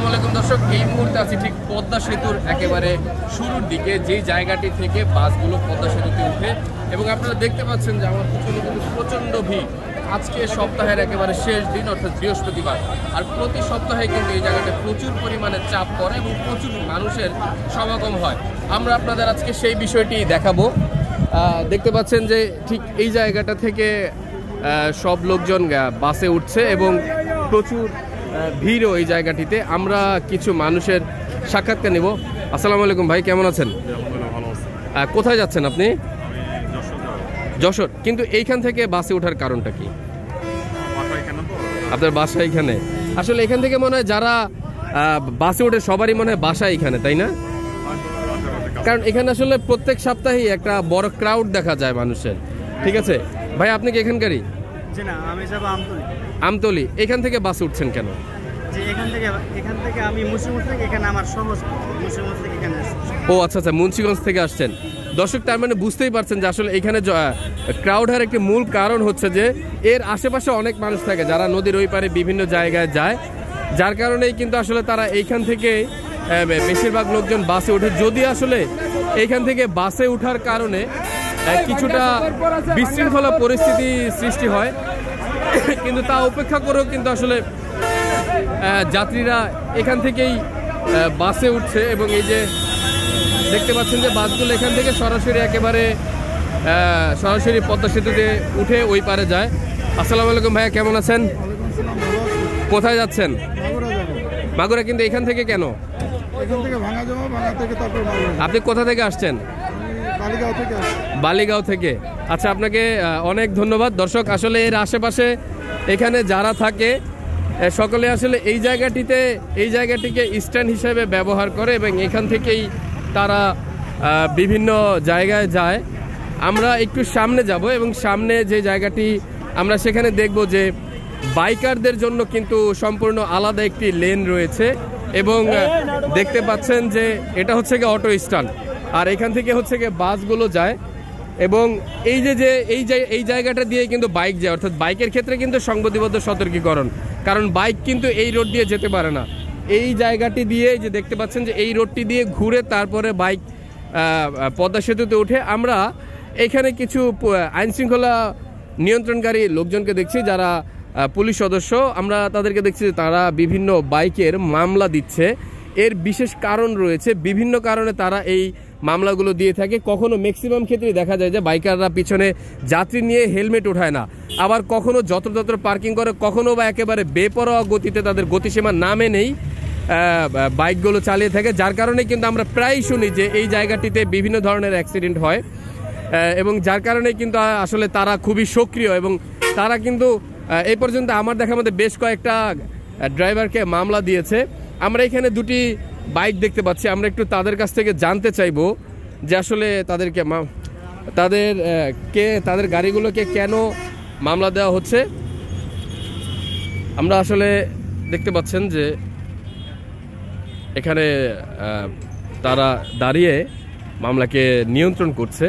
আসসালামু আলাইকুম দর্শক, এই মুহূর্তে আছি ঠিক পদ্মা সেতুর একেবারে শুরুর দিকে, যে জায়গাটি থেকে বাসগুলো পদ্মা সেতুতে উঠে এবং আপনারা দেখতে পাচ্ছেন যে আমার পিছনে কিন্তু প্রচণ্ড ভিড়। আজকে সপ্তাহের একেবারে শেষ দিন অর্থাৎ বৃহস্পতিবার, আর প্রতি সপ্তাহে কিন্তু এই জায়গাটা প্রচুর পরিমাণে চাপ পড়ে এবং প্রচুর মানুষের সমাগম হয়। আমরা আপনাদের আজকে সেই বিষয়টি দেখাবো। দেখতে পাচ্ছেন যে ঠিক এই জায়গাটা থেকে সব লোকজন বাসে উঠছে এবং প্রচুর ভিড়ও এই জায়গাটিতে। আমরা কিছু মানুষের সাক্ষাৎকার নেব। আসসালামু আলাইকুম ভাই, কেমন আছেন? কোথায় যাচ্ছেন আপনি? যশোর। কিন্তু এইখান থেকে বাসে ওঠার কারণটা কি? আপনার বাসা এখানে? আসলে এখান থেকে মনে হয় যারা বাসে ওঠে সবারই মনে হয় বাসা এখানে, তাই না? কারণ এখানে আসলে প্রত্যেক সপ্তাহেই একটা বড় ক্রাউড দেখা যায় মানুষের। ঠিক আছে ভাই, আপনি কি এখানকারই? আমতলি। এখান থেকে বাস উঠছেন কেন? ও আচ্ছা আচ্ছা, মুন্সিগঞ্জ থেকে আসছেন। দর্শক, তার মানে বুঝতেই পারছেন যে আসলে এখানে ক্রাউড হওয়ার একটি মূল কারণ হচ্ছে যে এর আশেপাশে অনেক মানুষ থাকে যারা নদীর ওই পারে বিভিন্ন জায়গায় যায়, যার কারণেই কিন্তু আসলে তারা এইখান থেকে বেশিরভাগ লোকজন বাসে ওঠে। যদি আসলে এইখান থেকে বাসে ওঠার কারণে কিছুটা বিশৃঙ্খলা পরিস্থিতি সৃষ্টি হয়, কিন্তু তা উপেক্ষা করেও কিন্তু আসলে যাত্রীরা এখান থেকেই বাসে উঠছে এবং এই যে দেখতে পাচ্ছেন যে বাসগুলো এখান থেকে সরাসরি একেবারে সরাসরি পদ্মা সেতুতে উঠে ওই পারে যায়। আসসালামু আলাইকুম ভাইয়া, কেমন আছেন? কোথায় যাচ্ছেন? মাগুরা। কিন্তু এখান থেকে কেন? আপনি কোথা থেকে আসছেন? বালিগাঁও থেকে। আচ্ছা, আপনাকে অনেক ধন্যবাদ। দর্শক, আসলে এর আশেপাশে এখানে যারা থাকে সকলে আসলে এই জায়গাটিকে স্ট্যান্ড হিসেবে ব্যবহার করে এবং এখান থেকেই তারা বিভিন্ন জায়গায় যায়। আমরা একটু সামনে যাব এবং সামনে যে জায়গাটি আমরা সেখানে দেখব যে বাইকারদের জন্য কিন্তু সম্পূর্ণ আলাদা একটি লেন রয়েছে এবং দেখতে পাচ্ছেন যে এটা হচ্ছে গিয়ে অটো স্ট্যান্ড, আর এখান থেকে হচ্ছে গিয়ে বাসগুলো যায় এবং এই জায়গাটা দিয়ে কিন্তু বাইক যায়, অর্থাৎ বাইকের ক্ষেত্রে কিন্তু সংবিধিবদ্ধ সতর্কীকরণ, কারণ বাইক কিন্তু এই রোড দিয়ে যেতে পারে না। এই জায়গাটি দিয়ে যে দেখতে পাচ্ছেন যে এই রোডটি দিয়ে ঘুরে তারপরে বাইক পদ্মা সেতুতে উঠে। আমরা এখানে কিছু আইনশৃঙ্খলা নিয়ন্ত্রণকারী লোকজনকে দেখছি যারা পুলিশ সদস্য। আমরা তাদেরকে দেখছি যে তারা বিভিন্ন বাইকের মামলা দিচ্ছে। এর বিশেষ কারণ রয়েছে, বিভিন্ন কারণে তারা এই মামলাগুলো দিয়ে থাকে। কখনো ম্যাক্সিমাম ক্ষেত্রেই দেখা যায় যে বাইকাররা পিছনে যাত্রী নিয়ে হেলমেট ওঠায় না, আবার কখনো যত্রতত্র পার্কিং করে, কখনো বা একেবারে বেপরোয়া গতিতে তাদের গতিসীমা না মেনেই বাইকগুলো চালিয়ে থাকে, যার কারণে কিন্তু আমরা প্রায় শুনি যে এই জায়গাটিতে বিভিন্ন ধরনের অ্যাক্সিডেন্ট হয় এবং যার কারণে কিন্তু আসলে তারা খুবই সক্রিয় এবং তারা কিন্তু এই পর্যন্ত আমার দেখার মধ্যে বেশ কয়েকটা ড্রাইভারকে মামলা দিয়েছে। আমরা এখানে দুটি বাইক দেখতে পাচ্ছি, আমরা একটু তাদের কাছ থেকে জানতে চাইবো যে আসলে তাদের গাড়িগুলোকে কেন মামলা দেওয়া হচ্ছে। আমরা আসলে দেখতে পাচ্ছেন যে এখানে তারা দাঁড়িয়ে মামলাকে নিয়ন্ত্রণ করছে।